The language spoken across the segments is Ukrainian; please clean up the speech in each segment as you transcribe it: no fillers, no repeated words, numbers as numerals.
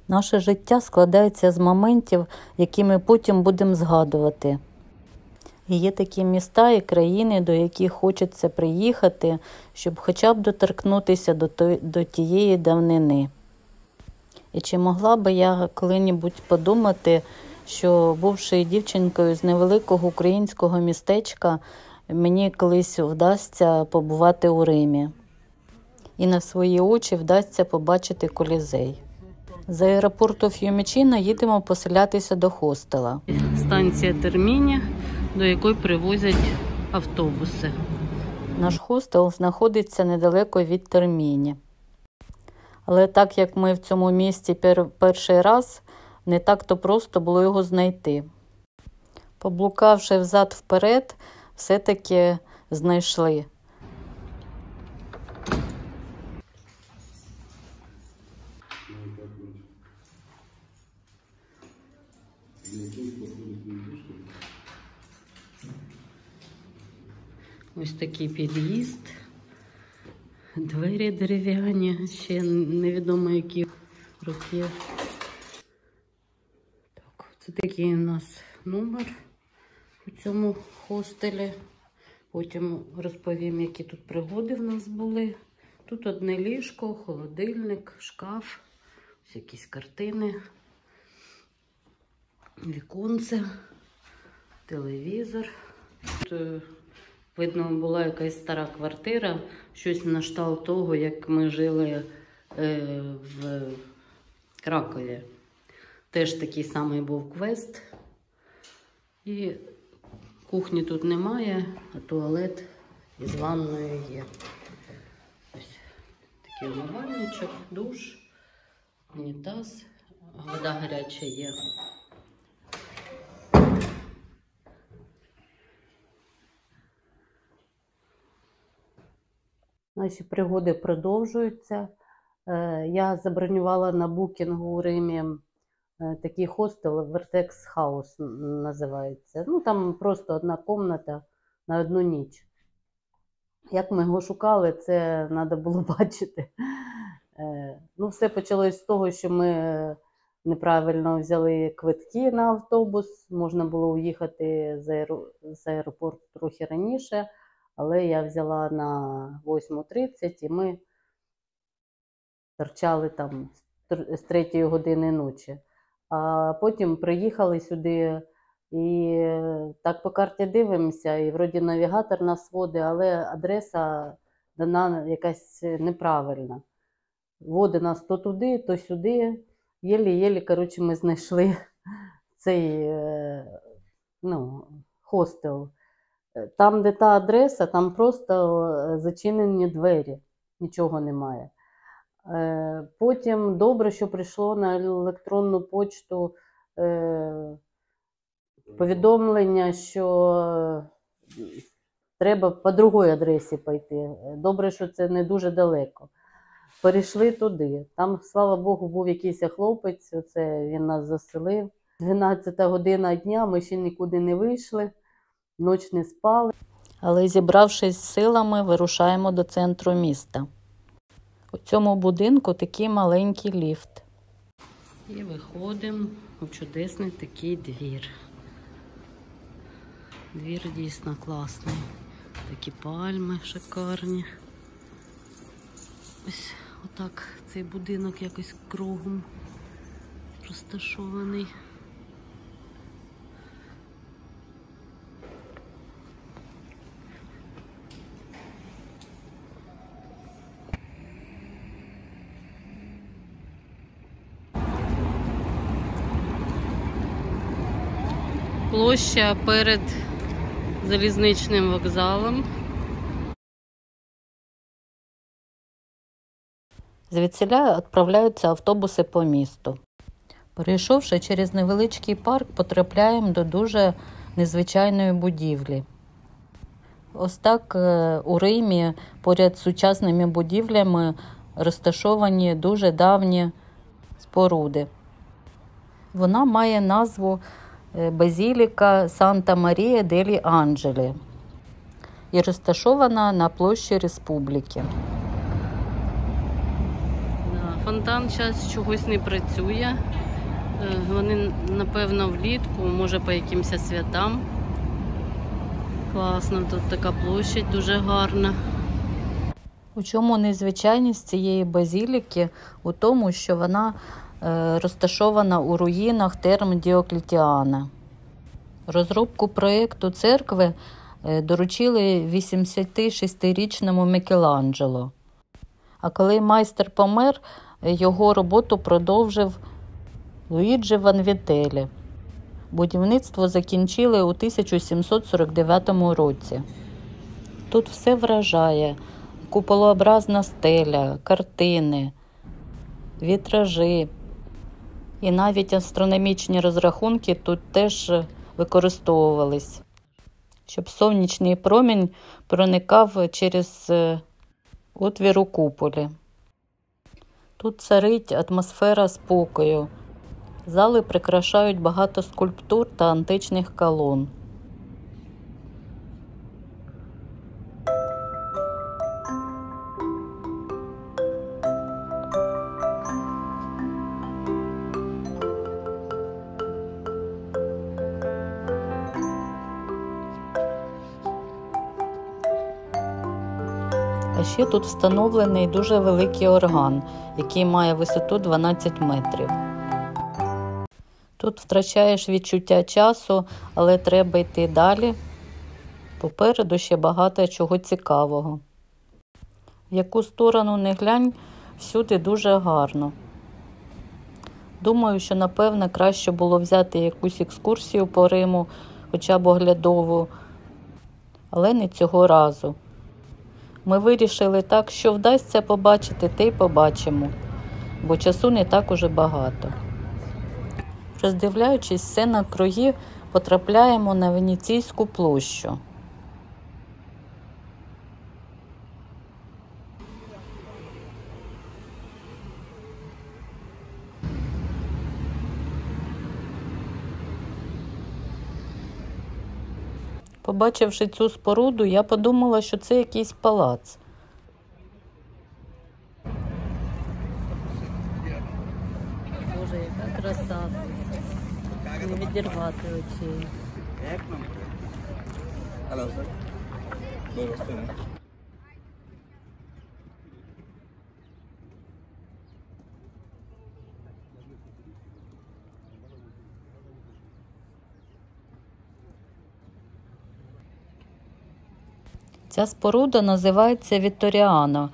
Наше життя складається з моментів, які ми потім будемо згадувати. І є такі міста і країни, до яких хочеться приїхати, щоб хоча б доторкнутися до тієї давнини. І чи могла би я коли-небудь подумати, що, бувши дівчинкою з невеликого українського містечка, мені колись вдасться побувати у Римі. І на свої очі вдасться побачити Колізей. З аеропорту Ф'юмічіно їдемо поселятися до хостела. Станція Терміні, до якої привозять автобуси. Наш хостел знаходиться недалеко від Терміні. Але так як ми в цьому місті перший раз, не так-то просто було його знайти. Поблукавши взад-вперед, все-таки знайшли. Ось такий під'їзд. Двері дерев'яні, ще невідомо яких років. Так, це такий у нас номер у цьому хостелі. Потім розповім, які тут пригоди в нас були. Тут одне ліжко, холодильник, шкаф, ось якісь картини, віконце, телевізор. Тут, видно, була якась стара квартира, щось на кшталт того, як ми жили в Кракові. Теж такий самий був квест. І кухні тут немає, а туалет із ванною є. Ось такий умивальничок, душ, унітаз, вода гаряча є. Наші пригоди продовжуються. Я забронювала на букінгу у Римі такий хостел, Vertex House називається. Ну, там просто одна кімната на одну ніч. Як ми його шукали, це треба було бачити. Ну, все почалось з того, що ми неправильно взяли квитки на автобус. Можна було уїхати з аеропорту трохи раніше, але я взяла на 8:30 і ми торчали там з 3 години ночі. А потім приїхали сюди і так по карті дивимося, і вроді навігатор нас водить, але адреса дана якась неправильна. Водить нас то туди, то сюди. Єлі-єлі, коротше, ми знайшли цей хостел. Там, де та адреса, там просто зачинені двері, нічого немає. Потім добре, що прийшло на електронну почту повідомлення, що треба по другій адресі пойти. Добре, що це не дуже далеко. Перейшли туди. Там, слава Богу, був якийсь хлопець, оце він нас заселив. 12 година дня, ми ще нікуди не вийшли, ніч не спали. Але зібравшись з силами, вирушаємо до центру міста. У цьому будинку такий маленький ліфт. І виходимо у чудесний такий двір. Двір дійсно класний. Такі пальми шикарні. Ось отак цей будинок якось кругом розташований. Площа перед залізничним вокзалом. Звідсіля відправляються автобуси по місту. Перейшовши через невеличкий парк, потрапляємо до дуже незвичайної будівлі. Ось так у Римі поряд з сучасними будівлями розташовані дуже давні споруди. Вона має назву Базіліка Санта-Марія делі Анджелі і розташована на площі Республіки. Фонтан зараз чогось не працює. Вони, напевно, влітку, може по якимось святам. Класно, тут така площадь дуже гарна. У чому незвичайність цієї базіліки? У тому, що вона розташована у руїнах терм Діоклетіана. Розробку проєкту церкви доручили 86-річному Мікеланджело. А коли майстер помер, його роботу продовжив Луїджі Ванвітелі. Будівництво закінчили у 1749 році. Тут все вражає. Куполообразна стеля, картини, вітражі. І навіть астрономічні розрахунки тут теж використовувались, щоб сонячний промінь проникав через отвір у куполі. Тут царить атмосфера спокою. Зали прикрашають багато скульптур та античних колон. А ще тут встановлений дуже великий орган, який має висоту 12 метрів. Тут втрачаєш відчуття часу, але треба йти далі. Попереду ще багато чого цікавого. В яку сторону не глянь, всюди дуже гарно. Думаю, що, напевне, краще було взяти якусь екскурсію по Риму, хоча б оглядову, але не цього разу. Ми вирішили так, що вдасться побачити, те й побачимо, бо часу не так уже багато. Роздивляючись все навкруги, потрапляємо на Венеційську площу. Побачивши цю споруду, я подумала, що це якийсь палац. Боже, яка краса. Не відірвати очей. Ця споруда називається Вітторіано.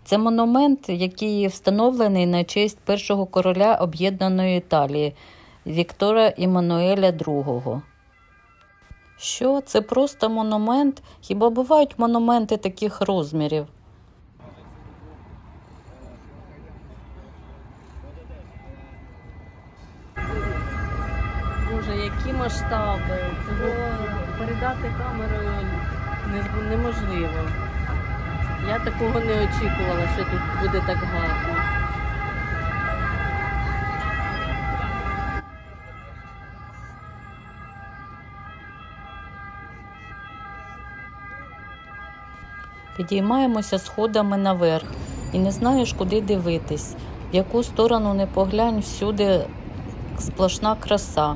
Це монумент, який встановлений на честь першого короля Об'єднаної Італії Віктора Іммануеля II. Що? Це просто монумент? Хіба бувають монументи таких розмірів? Боже, які масштаби! Цього передати камерою неможливо. Я такого не очікувала, що тут буде так гарно. Підіймаємося сходами наверх і не знаєш, куди дивитись. В яку сторону не поглянь, всюди сплошна краса.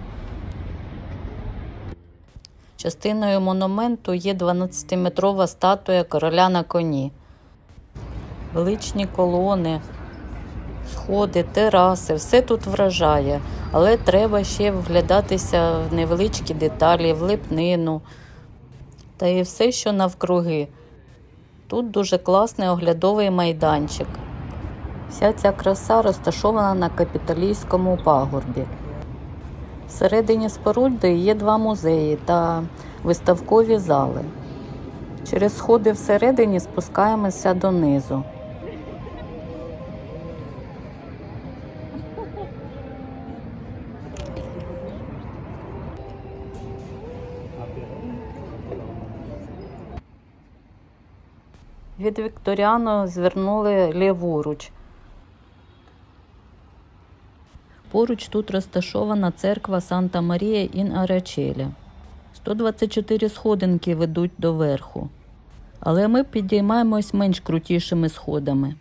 Частиною монументу є 12-метрова статуя короля на коні. Величні колони, сходи, тераси – все тут вражає. Але треба ще вглядатися в невеличкі деталі, в липнину та і все, що навкруги. Тут дуже класний оглядовий майданчик. Вся ця краса розташована на Капітолійському пагорбі. Всередині споруди є 2 музеї та виставкові зали. Через сходи всередині спускаємося донизу. Від Вікторіано звернули ліворуч. Поруч тут розташована церква Санта-Марія ін Арачелі. 124 сходинки ведуть до верху. Але ми підіймаємось менш крутішими сходами.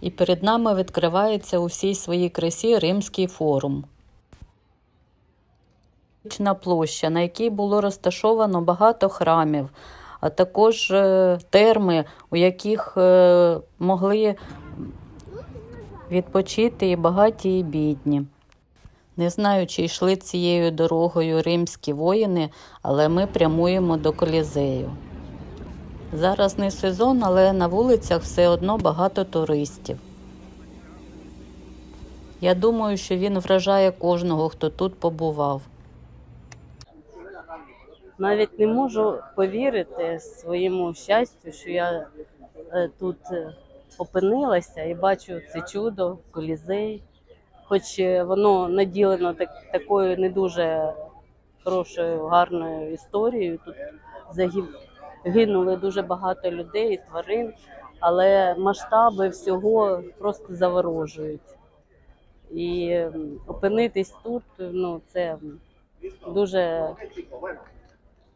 І перед нами відкривається у всій своїй красі Римський форум. Площа, на якій було розташовано багато храмів, а також терми, у яких могли відпочити і багаті, і бідні. Не знаю, чи йшли цією дорогою римські воїни, але ми прямуємо до Колізею. Зараз не сезон, але на вулицях все одно багато туристів. Я думаю, що він вражає кожного, хто тут побував. Навіть не можу повірити своєму щастю, що я тут опинилася і бачу це чудо, Колізей. Хоч воно наділено такою не дуже хорошою, гарною історією. Тут загинули дуже багато людей, тварин, але масштаби всього просто заворожують. І опинитись тут, це дуже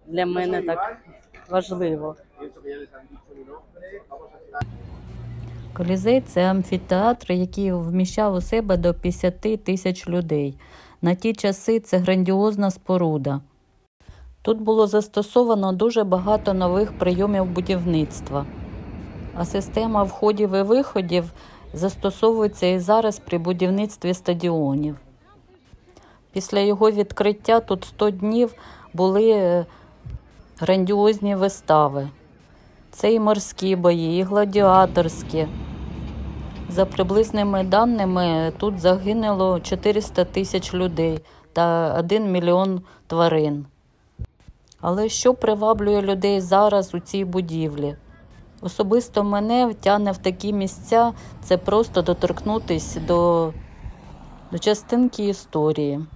для мене так важливо. Колізей – це амфітеатр, який вміщав у себе до 50 тисяч людей. На ті часи це грандіозна споруда. Тут було застосовано дуже багато нових прийомів будівництва. А система входів і виходів застосовується і зараз при будівництві стадіонів. Після його відкриття тут 100 днів були грандіозні вистави. Це і морські бої, і гладіаторські. За приблизними даними, тут загинуло 400 тисяч людей та 1 мільйон тварин. Але що приваблює людей зараз у цій будівлі? Особисто мене тягне в такі місця – це просто доторкнутися до частинки історії.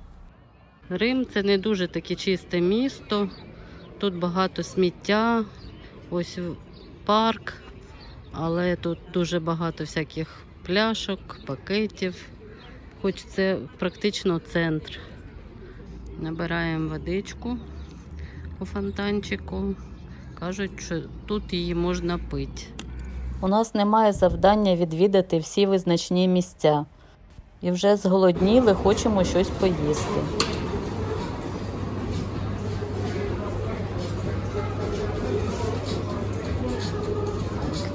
Рим – це не дуже таке чисте місто. Тут багато сміття, ось парк, але тут дуже багато всяких пляшок, пакетів, хоч це практично центр. Набираємо водичку у фонтанчику, кажуть, що тут її можна пити. У нас немає завдання відвідати всі визначні місця. І вже зголодніли, хочемо щось поїсти.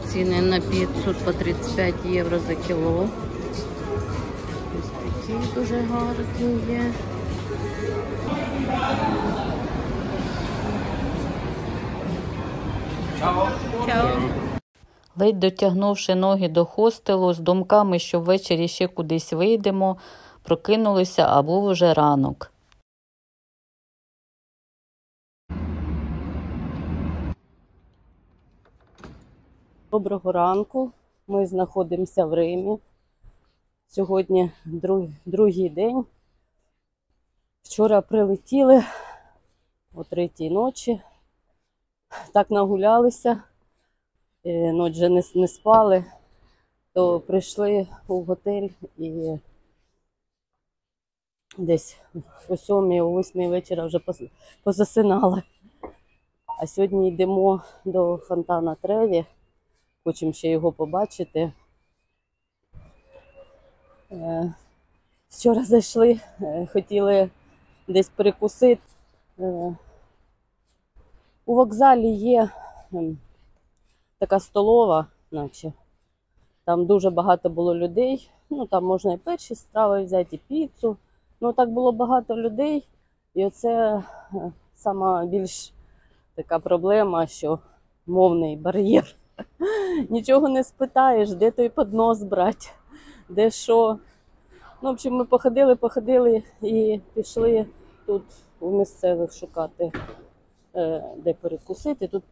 Ціни на піцу по 35 євро за кіло. Ось такі дуже гарні є. Чао. Ледь дотягнувши ноги до хостелу, з думками, що ввечері ще кудись вийдемо, прокинулися, а був уже ранок. Доброго ранку. Ми знаходимося в Римі. Сьогодні другий день. Вчора прилетіли о 3-й ночі. Так нагулялися, ніч вже не спали, то прийшли у готель і десь о 7-й, о 8-й вечора вже позасинали. А сьогодні йдемо до фонтана Треві. Хочемо ще його побачити. Вчора зайшли, хотіли десь перекусити. У вокзалі є така столова, наче. Там дуже багато було людей. Там можна і перші страви взяти, і піцу. Так було багато людей. І оце сама більш така проблема, що мовний бар'єр. Нічого не спитаєш, де той піднос брати, де що. В общем, ми походили і пішли тут у місцевих шукати, де перекусити. Тут,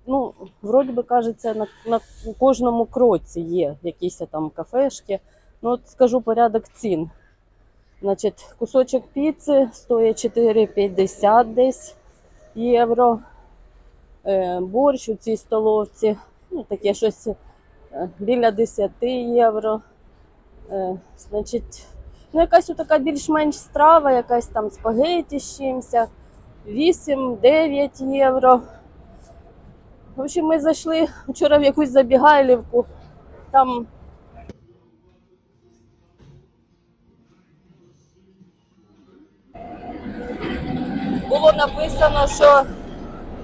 вроді би, кажеться, на кожному кроці є якісь там кафешки. От скажу порядок цін. Значить, кусочок піци стоїть 4,50 десь євро. Борщ у цій столовці, таке щось біля 10 євро. Значить, якась така більш-менш страва, якась там спагеті з чимось, 8-9 євро. В общем, ми зайшли вчора в якусь забігайлівку, там було написано, що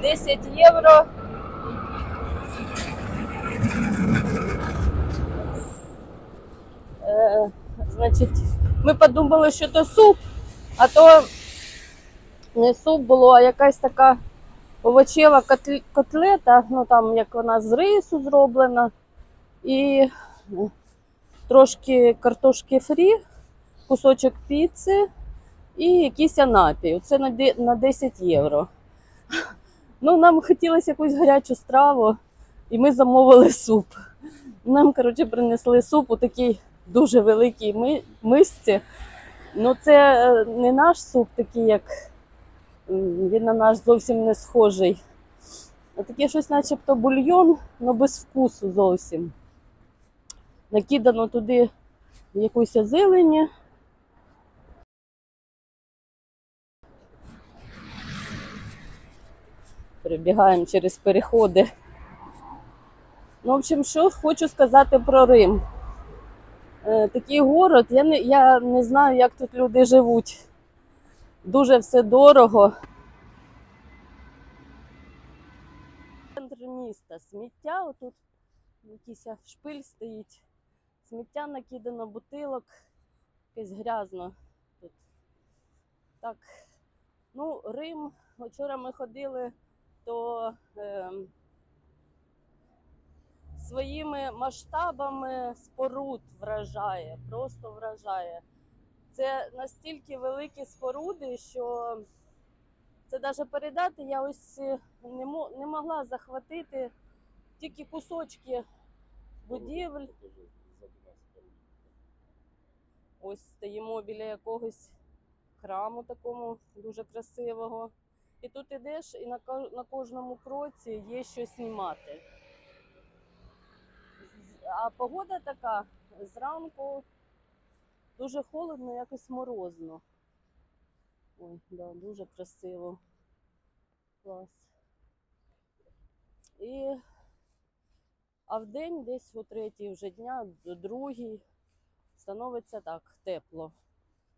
10 євро. Значить, ми подумали, що то суп, а то не суп було, а якась така овочева котлета, ну там як вона з рису зроблена, і трошки картошки фрі, кусочок піци і якийсь напій. Це на 10 євро. Ну, нам хотілося якусь гарячу страву, і ми замовили суп. Нам, коротше, принесли суп у такій дуже великій мисці. Ну, це не наш суп такий, як він на наш зовсім не схожий. А таке щось начебто бульйон, але без вкусу зовсім. Накидано туди якусь зелені. Перебігаємо через переходи. Ну, в общем, що хочу сказати про Рим. Такий город, я не знаю, як тут люди живуть. Дуже все дорого. Центр міста. Сміття, отут якийсь шпиль стоїть. Сміття накидано, бутилок. Якесь грязно тут. Так, ну, Рим. Вчора ми ходили, то своїми масштабами споруд вражає, просто вражає. Це настільки великі споруди, що це навіть передати я ось не могла захватити тільки кусочки будівель. Ось стоїмо біля якогось храму такому дуже красивого. І тут ідеш, і на кожному кроці є що знімати. А погода така, зранку дуже холодно, якось морозно. Ой, да, дуже красиво. Клас. А вдень десь о 3-й вже дня, до 2-й становиться так, тепло.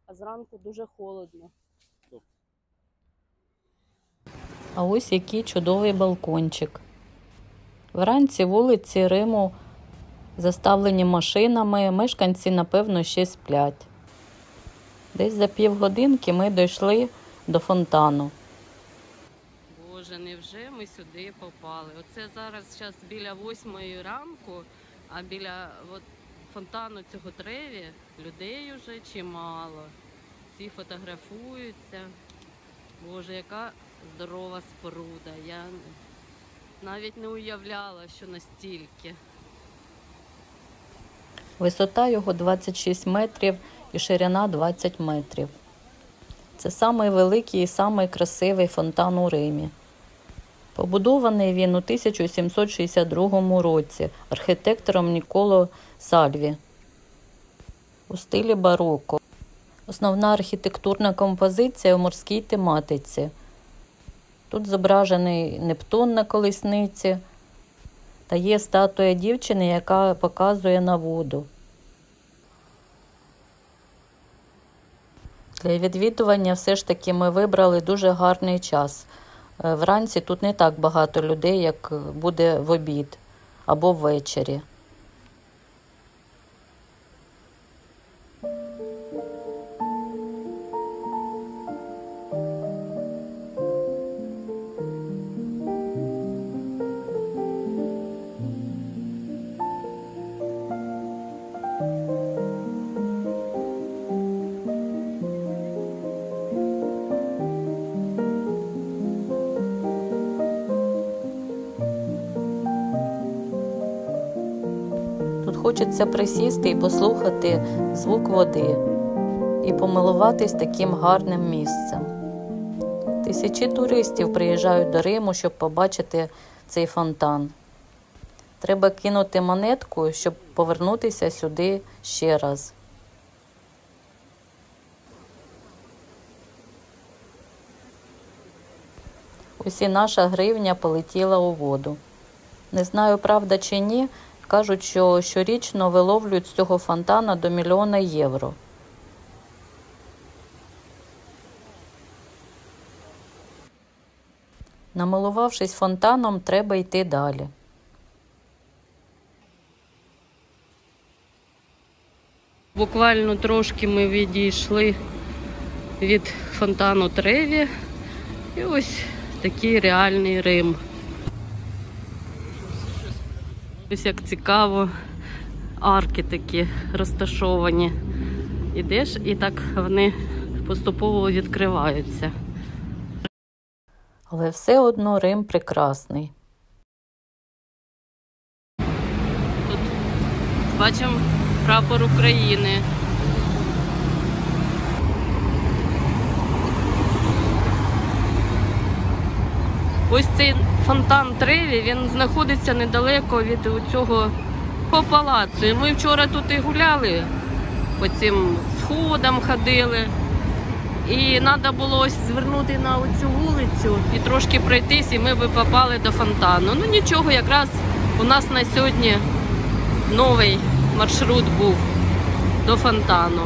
А зранку дуже холодно. А ось який чудовий балкончик. Вранці вулиці Риму заставлені машинами, мешканці, напевно, ще сплять. Десь за півгодинки ми дійшли до фонтану. Боже, невже ми сюди попали? Оце зараз біля 8-ї ранку, а біля фонтану цього Треві людей уже чимало. Всі фотографуються. Боже, яка здорова споруда. Я навіть не уявляла, що настільки. Висота його 26 метрів і ширина 20 метрів. Це самий великий і самий красивий фонтан у Римі. Побудований він у 1762 році архітектором Ніколо Сальві у стилі бароко. Основна архітектурна композиція у морській тематиці. Тут зображений Нептун на колісниці та є статуя дівчини, яка показує на воду. Для відвідування все ж таки ми вибрали дуже гарний час. Вранці тут не так багато людей, як буде в обід або ввечері. Тут хочеться присісти і послухати звук води, і помилуватись таким гарним місцем. Тисячі туристів приїжджають до Риму, щоб побачити цей фонтан. Треба кинути монетку, щоб повернутися сюди ще раз. Ось і наша гривня полетіла у воду. Не знаю, правда чи ні, кажуть, що щорічно виловлюють з цього фонтана до 1 мільйона євро. Намилувавшись фонтаном, треба йти далі. Буквально трошки ми відійшли від фонтану Треві. І ось такий реальний Рим. Ось як цікаво, арки такі розташовані. Ідеш і так вони поступово відкриваються. Але все одно Рим прекрасний. Тут бачимо прапор України. Ось цей фонтан Треві, він знаходиться недалеко від цього палацу. І ми вчора тут і гуляли, по цим сходам ходили. І треба було ось звернути на оцю вулицю і трошки пройтись, і ми би попали до фонтану. Ну нічого, якраз у нас на сьогодні новий маршрут був до фонтану.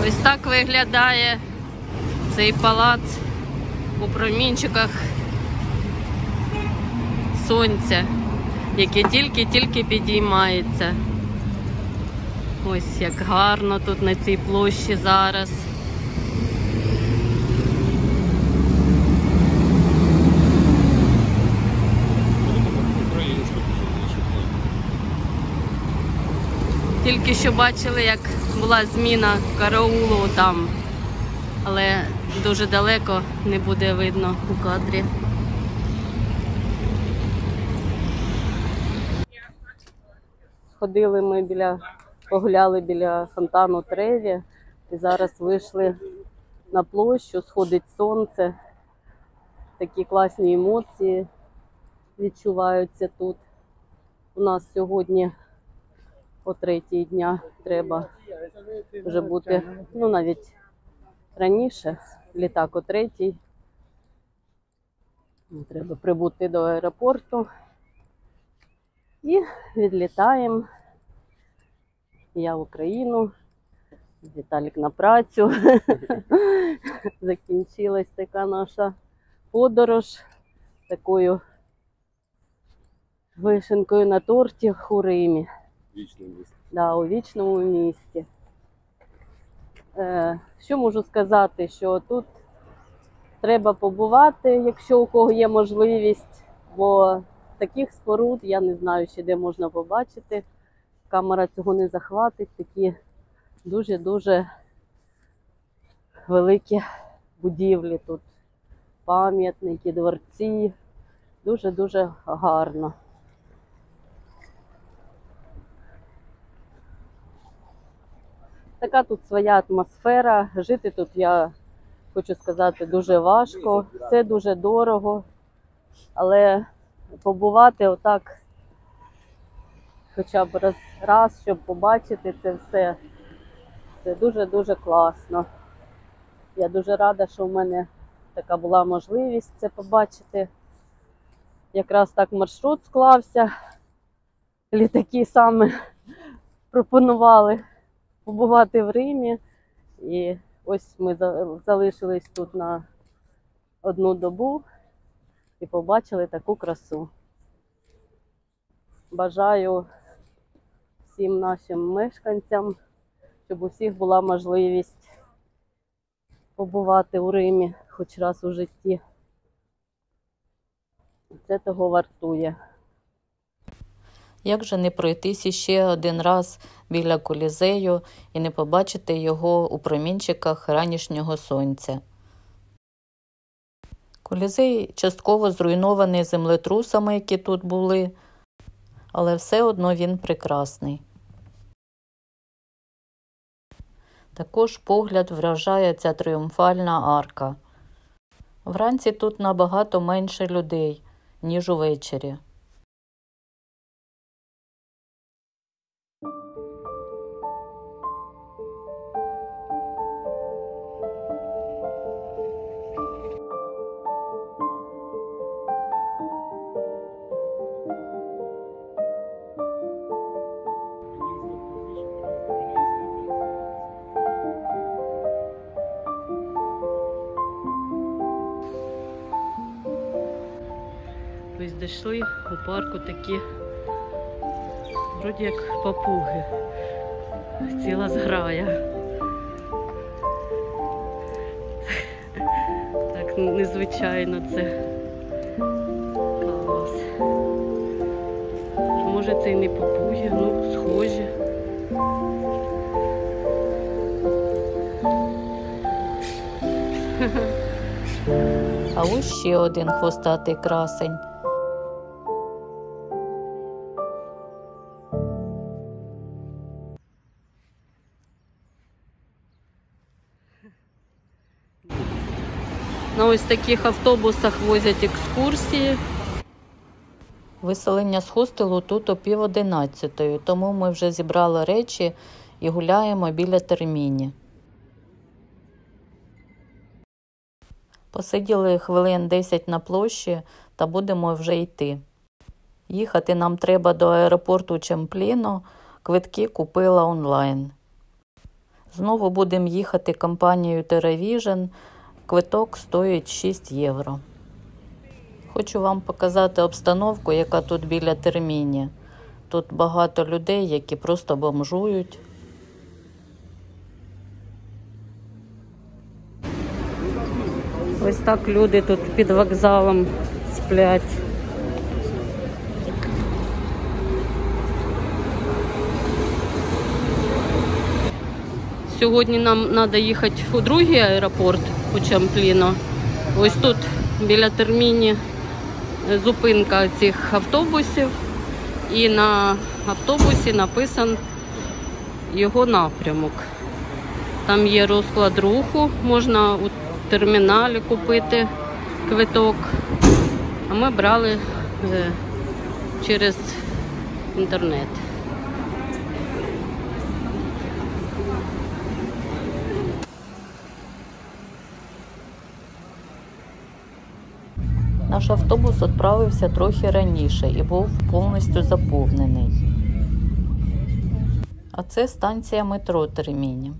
Ось так виглядає цей палац у промінчиках сонця, яке тільки-тільки підіймається. Ось як гарно тут на цій площі зараз. Тільки що бачили, як була зміна караулу там, але дуже далеко не буде видно у кадрі. Ходили ми погуляли біля фонтану Треві і зараз вийшли на площу, сходить сонце. Такі класні емоції відчуваються тут. У нас сьогодні о 3-й дня треба вже бути, ну навіть раніше, літак о 3-й. Треба прибути до аеропорту і відлітаємо. Я в Україну, Віталік на працю. Закінчилась така наша подорож такою вишенкою на торті у Римі. Да, у вічному місті. Що можу сказати, що тут треба побувати, якщо у кого є можливість, бо таких споруд я не знаю ще де можна побачити. Камера цього не захватить, такі дуже-дуже великі будівлі тут, пам'ятники, дворці, дуже-дуже гарно. Така тут своя атмосфера, жити тут, я хочу сказати, дуже важко, все дуже дорого, але побувати отак, хоча б раз, щоб побачити це все, це дуже-дуже класно. Я дуже рада, що в мене така була можливість це побачити. Якраз так маршрут склався, літаки саме пропонували побувати в Римі. І ось ми залишились тут на 1 добу і побачили таку красу. Бажаю всім нашим мешканцям, щоб у всіх була можливість побувати у Римі хоч раз у житті. Це того вартує. Як же не пройтись іще один раз біля Колізею і не побачити його у промінчиках ранішнього сонця? Колізей частково зруйнований землетрусами, які тут були, але все одно він прекрасний. Також погляд вражає ця тріумфальна арка. Вранці тут набагато менше людей, ніж увечері. зайшли у парку такі, вроді як папуги, ціла зграя. Так незвичайно це. Клас. Може це і не папуги, ну схожі. А ось ще один хвостатий красень. На ось таких автобусах возять екскурсії. Виселення з хостелу тут о 10:30, тому ми вже зібрали речі і гуляємо біля терміні. Посиділи хвилин 10 на площі та будемо вже йти. Їхати нам треба до аеропорту Чемпліно, квитки купила онлайн. Знову будемо їхати компанією TerraVision, квиток стоїть 6 євро. Хочу вам показати обстановку, яка тут біля терміні. Тут багато людей, які просто бомжують. Ось так люди тут під вокзалом сплять. Сьогодні нам треба їхати у другий аеропорт у Чемпліно. Ось тут біля терміні зупинка цих автобусів. І на автобусі написан його напрямок. Там є розклад руху, можна у терміналі купити квиток. А ми брали через інтернет. Наш автобус відправився трохи раніше і був повністю заповнений. А це станція метро Терміні.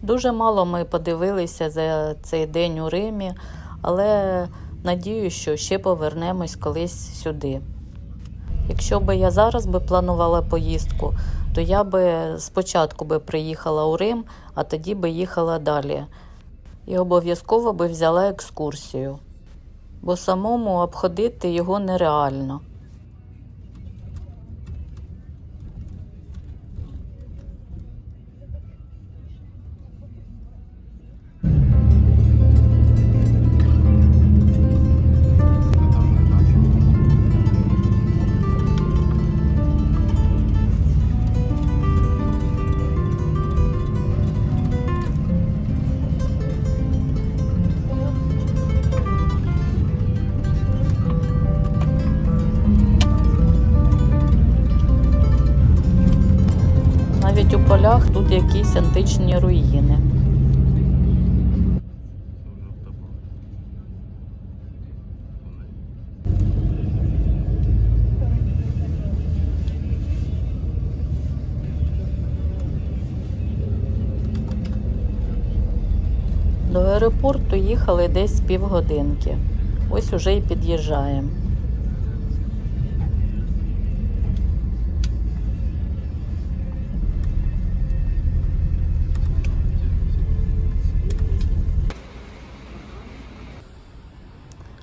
Дуже мало ми подивилися за цей день у Римі, але надію, що ще повернемось колись сюди. Якщо би я зараз планувала поїздку, то я би спочатку приїхала у Рим, а тоді би їхала далі. І обов'язково би взяла екскурсію, бо самому обходити його нереально. Навіть у полях тут якісь античні руїни. До аеропорту їхали десь півгодинки. Ось уже й під'їжджаємо.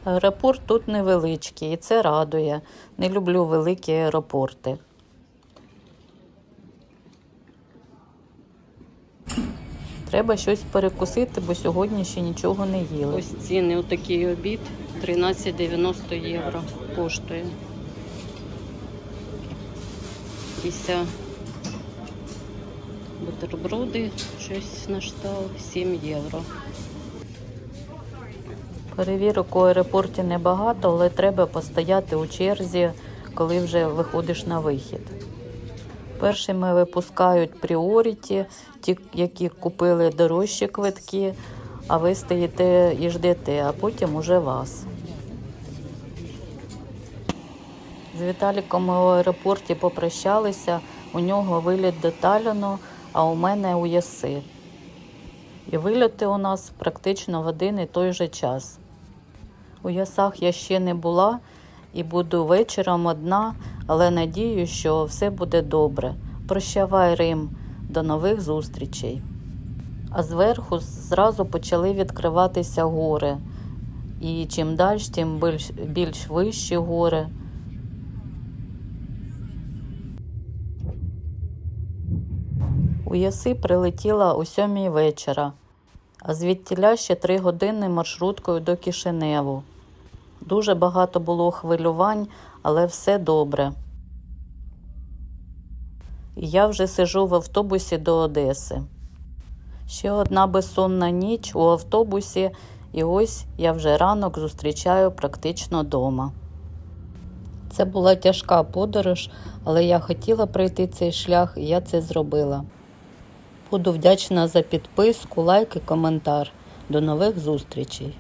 Аеропорт тут невеличкий, і це радує. Не люблю великі аеропорти. Треба щось перекусити, бо сьогодні ще нічого не їли. Ось ціни, отакий обід 13,90 євро коштує. Якісь бутерброди, щось на кшталт 7 євро. Перевірок у аеропорті небагато, але треба постояти у черзі, коли вже виходиш на вихід. Першими випускають пріоріті, ті, які купили дорожчі квитки, а ви стоїте і ждете, а потім уже вас. З Віталіком ми у аеропорті попрощалися, у нього виліт до Талліну, а у мене у Ясси. І вильоти у нас практично в один і той же час. У Ясах я ще не була, і буду вечором одна, але надію, що все буде добре. Прощавай, Рим, до нових зустрічей. А зверху зразу почали відкриватися гори. І чим далі, тим більш вищі гори. У Яси прилетіла о 7 вечора, а звідтіля ще 3 години маршруткою до Кишиневу. Дуже багато було хвилювань, але все добре. І я вже сиджу в автобусі до Одеси. Ще одна безсонна ніч у автобусі, і ось я вже ранок зустрічаю практично дома. Це була тяжка подорож, але я хотіла пройти цей шлях, і я це зробила. Буду вдячна за підписку, лайк і коментар. До нових зустрічей!